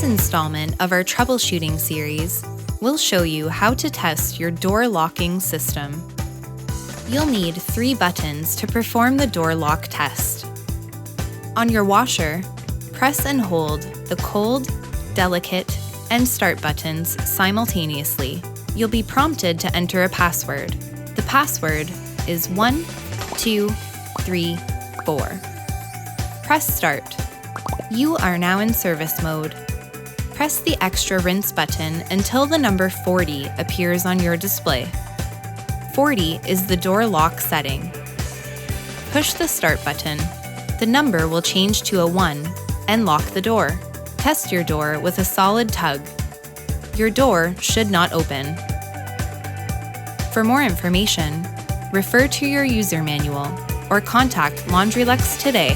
installment of our troubleshooting series, we'll show you how to test your door locking system. You'll need 3 buttons to perform the door lock test. On your washer, press and hold the cold, delicate, and start buttons simultaneously. You'll be prompted to enter a password. The password is 1234. Press start. You are now in service mode. Press the extra rinse button until the number 40 appears on your display. 40 is the door lock setting. Push the start button. The number will change to a 1 and lock the door. Test your door with a solid tug. Your door should not open. For more information, refer to your user manual or contact LaundryLux today.